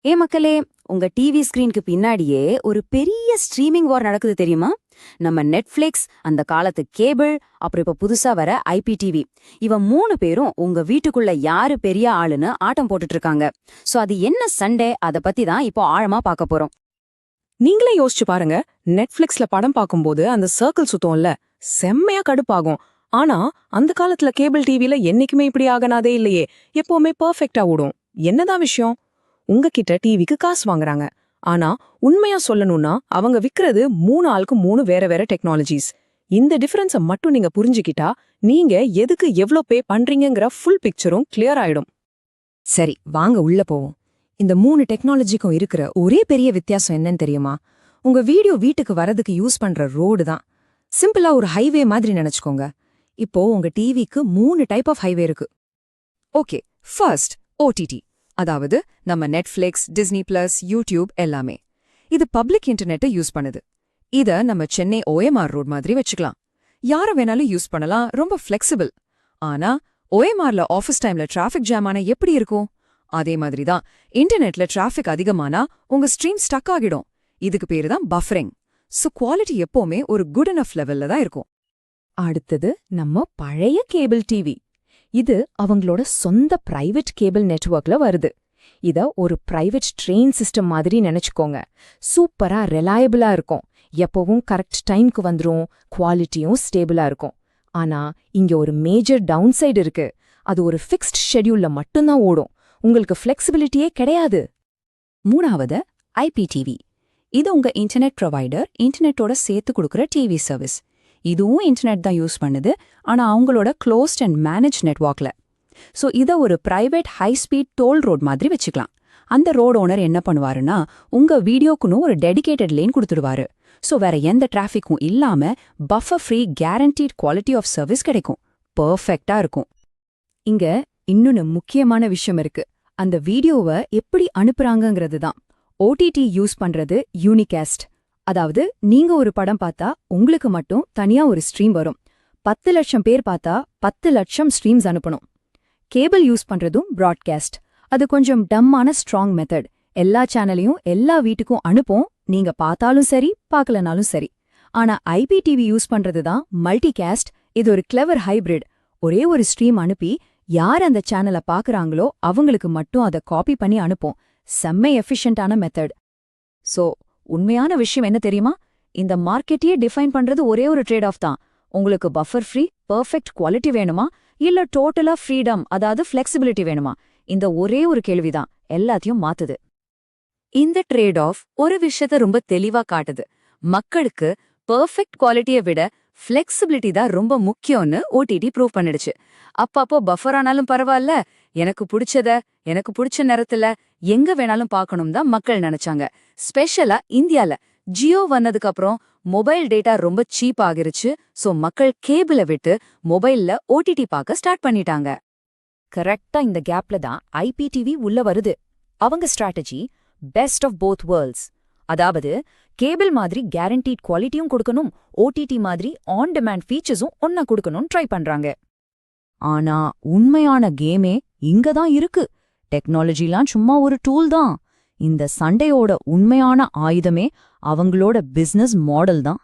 மக்களே, உங்க டிவி ஸ்கிரீனுக்கு பின்னாடியே ஒரு பெரிய ஸ்ட்ரீமிங் வார் நடக்குது தெரியுமா? நம்ம நெட்ஃபிளிக்ஸ், அந்த காலத்து கேபிள், அப்புறம் இப்ப புதுசா வர ஐபிடிவி, இவன் 3 பேரும் உங்க வீட்டுக்குள்ள யாரு பெரிய ஆளுன்னு ஆட்டம் போட்டுட்டு இருக்காங்க. சோ அது என்ன சண்டே, அத பத்தி தான் இப்போ ஆழமா பார்க்க போறோம். நீங்களே யோசிச்சு பாருங்க. நெட்ஃபிளிக்ஸ்ல படம் பார்க்கும்போது அந்த சர்க்கிள் சுத்தம்ல செம்மையா கடுப்பாகும். ஆனா அந்த காலத்துல கேபிள் டிவில என்னைக்குமே இப்படி ஆகனாதே இல்லையே. எப்பவுமே பெர்ஃபெக்ட்டா ஓடும். என்னதான் விஷயம்? உங்ககிட்ட டிவிக்கு காசு வாங்குறாங்க. ஆனா உண்மையா சொல்லணும்னா அவங்க விக்கிறது 3 ஆளுக்கு 3 வேற வேற டெக்னாலஜிஸ். இந்த டிஃபரன்ஸ மட்டும் நீங்க புரிஞ்சுக்கிட்டா நீங்க எதுக்கு எவ்ளோ பே பண்றீங்கங்கிற ஃபுல் பிக்சரும் கிளியர் ஆயிடும். சரி, வாங்க உள்ள போவோம். இந்த 3 டெக்னாலஜிக்கும் இருக்கிற ஒரே பெரிய வித்தியாசம் என்னன்னு தெரியுமா? உங்க வீடியோ வீட்டுக்கு வரதுக்கு யூஸ் பண்ற ரோடு தான். சிம்பிளா ஒரு ஹைவே மாதிரி நினைச்சுக்கோங்க. இப்போ உங்க டிவிக்கு 3 டைப் ஆஃப் ஹைவே இருக்கு. ஓகே, ஃபர்ஸ்ட் ஓடிடி, அதாவது நம்ம நெட்ஃபிளிக்ஸ், டிஸ்னி பிளஸ், யூடியூப் எல்லாமே. இது பப்ளிக் இன்டர்நெட்டை யூஸ் பண்ணுது. இத நம்ம சென்னை ஓஎம்ஆர் ரோட் மாதிரி வச்சுக்கலாம். யார வேணாலும் யூஸ் பண்ணலாம், ரொம்ப ஃபிளெக்சிபிள். ஆனா ஓஎம்ஆர்ல ஆஃபீஸ் டைம்ல டிராஃபிக் ஜாம் ஆனா எப்படி இருக்கும்? அதே மாதிரி தான் இன்டர்நெட்ல டிராஃபிக் அதிகமானா உங்க ஸ்ட்ரீம் ஸ்டக் ஆகிடும். இதுக்கு பேரு தான் பஃபரிங். சோ குவாலிட்டி எப்பவுமே ஒரு குட் எனஃப் லெவல்ல தான் இருக்கும். அடுத்தது நம்ம பழைய கேபிள் டிவி. இது அவங்களோட சொந்த பிரைவேட் கேபிள் நெட்வொர்க்ல வருது. இத ஒரு பிரைவேட் ட்ரெயின் சிஸ்டம் மாதிரி நினைச்சுக்கோங்க. சூப்பரா ரிலையபிளா இருக்கும். எப்பவும் கரெக்ட் டைம்க்கு வந்துரும். குவாலிட்டியும் ஸ்டேபிளா இருக்கும். ஆனா இங்க ஒரு மேஜர் டவுன் சைடு இருக்கு. அது ஒரு ஃபிக்ஸ்ட் ஷெட்யூல்ல மட்டும்தான் ஓடும். உங்களுக்கு ஃபிளெக்சிபிலிட்டியே கிடையாது. மூணாவது ஐபிடிவி. இது உங்க இன்டர்நெட் ப்ரொவைடர் இன்டர்நெட்டோட சேர்த்து கொடுக்குற டிவி சர்வீஸ். இதுவும் இன்டர்நெட் தான் யூஸ் பண்ணுது, ஆனா அவங்களோட க்ளோஸ்ட் அண்ட் மேனேஜ் நெட்வொர்க்ல. சோ இத ஒரு private high speed toll road மாதிரி வச்சுக்கலாம். அந்த ரோட் ஓனர் என்ன பண்ணுவாருன்னா, உங்க வீடியோக்குன்னு ஒரு டெடிகேட்டட் லேன் கொடுத்துடுவாரு. சோ வேற எந்த டிராஃபிக்கும் இல்லாம buffer free guaranteed quality of service கிடைக்கும். பெர்ஃபெக்ட்டா இருக்கும். இங்க இன்னொன்னு முக்கியமான விஷயம் இருக்கு. அந்த வீடியோவை எப்படி அனுப்புறாங்கங்கிறது தான். ஓடிடி யூஸ் பண்றது யூனிகாஸ்ட். அதாவது நீங்க ஒரு படம் பார்த்தா உங்களுக்கு மட்டும் தனியா ஒரு ஸ்ட்ரீம் வரும். 10 லட்சம் பேர் பார்த்தா 10 லட்சம் ஸ்ட்ரீம்ஸ் அனுப்பணும். கேபிள் யூஸ் பண்றதும் பிராட்காஸ்ட். அது கொஞ்சம் டம்மான ஸ்ட்ராங் மெத்தட். எல்லா சேனலையும் எல்லா வீட்டுக்கும் அனுப்போம். நீங்க பார்த்தாலும் சரி, பார்க்கலனாலும் சரி. ஆனா ஐபிடிவி யூஸ் பண்றது தான் மல்டிகாஸ்ட். இது ஒரு கிளவர் ஹைபிரிட். ஒரே ஒரு ஸ்ட்ரீம் அனுப்பி யார் அந்த சேனலை பாக்குறாங்களோ அவங்களுக்கு மட்டும் அதை காப்பி பண்ணி அனுப்போம். செம்ம எஃபிஷியன்டான மெத்தட். சோ உண்மையான விஷயம் என்ன தெரியுமா? இந்த மார்க்கெட்டையே டிஃபைன் பண்றது ஒரே ஒரு ட்ரேட் ஆஃப் தான். உங்களுக்கு பஃபர் ஃப்ரீ பெர்ஃபெக்ட் குவாலிட்டி வேணுமா, இல்ல டோட்டலா ஃப்ரீடம், அதாவது ஃபிளெக்சிபிலிட்டி வேணுமா? இந்த ஒரே ஒரு கேள்விதான் எல்லாத்தையும் மாத்துது. இந்த ட்ரேட் ஆஃப் ஒரு விஷயத்த ரொம்ப தெளிவா காட்டுது. மக்களுக்கு பெர்ஃபெக்ட் குவாலிட்டியை விட ஃபிளெக்சிபிலிட்டி தான் ரொம்ப முக்கியம்னு ஓடிடி ப்ரூவ் பண்ணிடுச்சு. அப்பப்போ பஃபர் ஆனாலும் பரவாயில்ல, எனக்கு பிடிச்ச நேரத்துல எங்க வேணாலும் பார்க்கணும் தான் மக்கள் நினைச்சாங்க. ஸ்பெஷலா இந்தியால ஜியோ வந்ததுக்கு அப்புறம் மொபைல் டேட்டா ரொம்ப சீப் ஆகிருச்சு. சோ மக்கள் கேபிளை விட்டு மொபைல்ல ஓடிடி பார்க்க ஸ்டார்ட் பண்ணிட்டாங்க. கரெக்டா இந்த கேப்ல தான் ஐபிடிவி உள்ள வருது. அவங்க strategy best of both worlds. அதாவது கேபிள் மாதிரி கேரண்டீட் குவாலிட்டியும் கொடுக்கணும், ஓடிடி மாதிரி ஆன் டிமாண்ட் ஃபீச்சர்ஸும் ஒன்னா கொடுக்கணும்னு ட்ரை பண்றாங்க. ஆனா உண்மையான கேமே இங்க தான் இருக்கு. டெக்னாலஜிலாம் சும்மா ஒரு டூல் தான். இந்த சண்டையோட உண்மையான ஆயுதமே அவங்களோட பிசினஸ் மாடல் தான்.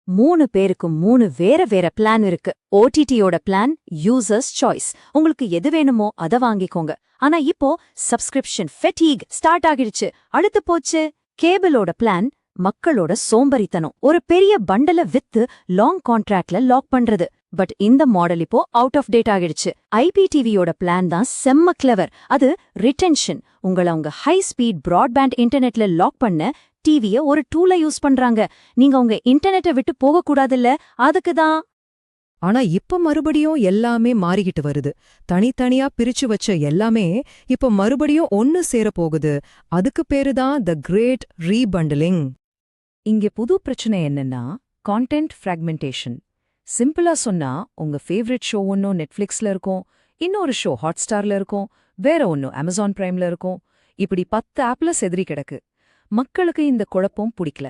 3 பேருக்கு 3 வேற வேற பிளான் இருக்கு. ஓடிடியோட பிளான் யூசர்ஸ் சாய்ஸ். உங்களுக்கு எது வேணுமோ அத வாங்கிக்கோங்க. ஆனா இப்போ சப்ஸ்கிரிப்ஷன் ஃபெட்டீக் ஸ்டார்ட் ஆகிடுச்சு. அடுத்து போச்சு கேபிளோட பிளான். மக்களோட சோம்பரித்தனம். ஒரு பெரிய பண்டல வித்து லாங் கான்ட்ராக்ட்ல லாக் பண்றது. பட் இந்த மாடல் இப்போ அவுட் ஆஃப் டேட் ஆகிடுச்சு. ஐபிடிவியோட பிளான் தான் செம்ம கிளவர். அது ரிட்டென்ஷன். உங்களை உங்க ஹை ஸ்பீட் பிராட்பேண்ட் இன்டர்நெட்ல லாக் பண்ண டிவிய ஒரு டூலை யூஸ் பண்றாங்க. நீங்க உங்க இன்டர்நெட்டை விட்டு போகக்கூடாதுல்ல, அதுக்குதான். ஆனா இப்ப மறுபடியும் எல்லாமே மாறிக்கிட்டு வருது. தனித்தனியா பிரிச்சு வச்ச எல்லாமே இப்ப மறுபடியும் ஒன்னு சேரப்போகுது. அதுக்கு பேருதான் த கிரேட் ரீபண்டலிங். இங்க புது பிரச்சனை என்னன்னா கான்டென்ட் ஃப்ராக்மெண்டேஷன். சிம்பிளா சொன்னா உங்க ஃபேவரட் ஷோ ஒன்னும் நெட்ஃபிளிக்ஸ்ல இருக்கும், இன்னொரு ஷோ ஹாட்ஸ்டார்ல இருக்கும், வேற ஒன்னும் அமேசான் பிரைம்ல இருக்கும். இப்படி 10 ஆப்ல செதறி கிடக்கு. மக்களுக்கு இந்த குழப்பம் பிடிக்கல.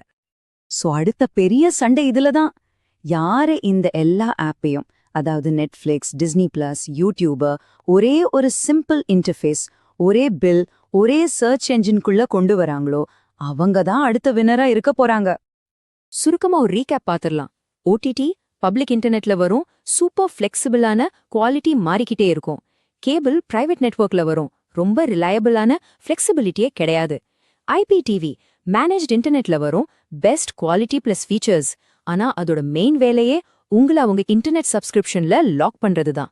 சோ அடுத்த பெரிய சண்டை இதுலதான். யாரு இந்த எல்லா ஆப்பையும், அதாவது நெட்ஃபிளிக்ஸ், டிஸ்னி பிளஸ், யூடியூபர், ஒரே ஒரு சிம்பிள் இன்டர்ஃபேஸ், ஒரே பில், ஒரே சர்ச் என்ஜின்குள்ள கொண்டு வராங்களோ அவங்க தான் அடுத்த வினரா இருக்க போறாங்க. சுருக்கமா ஒரு ரீகேப் பாத்திரலாம். ஓடிடி பப்ளிக் இன்டர்நெட்ல வரும், சூப்பர் ஃபிளெக்சிபிளான குவாலிட்டி மாறிக்கிட்டே இருக்கும். கேபிள் பிரைவேட் நெட்வொர்க்ல வரும், ரொம்ப ரிலையபிளான ஃபிளெக்சிபிலிட்டியே கிடையாது. ஐபிடிவி மேனேஜ்ட் இன்டர்நெட்ல வரும், பெஸ்ட் குவாலிட்டி பிளஸ் ஃபீச்சர்ஸ். ஆனா அதோட மெயின் வேலையே உங்களை அவங்க இன்டர்நெட் சப்ஸ்கிரிப்ஷன்ல லாக் பண்றதுதான்.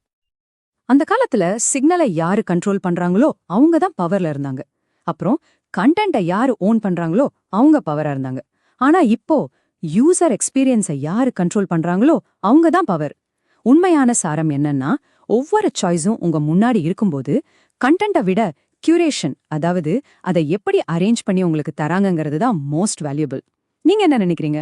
அந்த காலத்துல சிக்னலை யாரு கண்ட்ரோல் பண்றாங்களோ அவங்க தான் பவர்ல இருந்தாங்க. அப்புறம் கண்டென்ட்டை யாரு ஓன் பண்றாங்களோ அவங்க பவரா இருந்தாங்க. ஆனா இப்போ யூசர் எக்ஸ்பீரியன்ஸை யாரு கண்ட்ரோல் பண்றாங்களோ அவங்க தான் பவர். உண்மையான சாரம் என்னன்னா, ஒவ்வொரு சாய்ஸும் உங்க முன்னாடி இருக்கும்போது கண்டென்ட்டை விட கியூரேஷன், அதாவது அதை எப்படி அரேஞ்ச் பண்ணி உங்களுக்கு தராங்கங்கிறது தான் மோஸ்ட் வேல்யூபிள். நீங்க என்ன நினைக்கிறீங்க?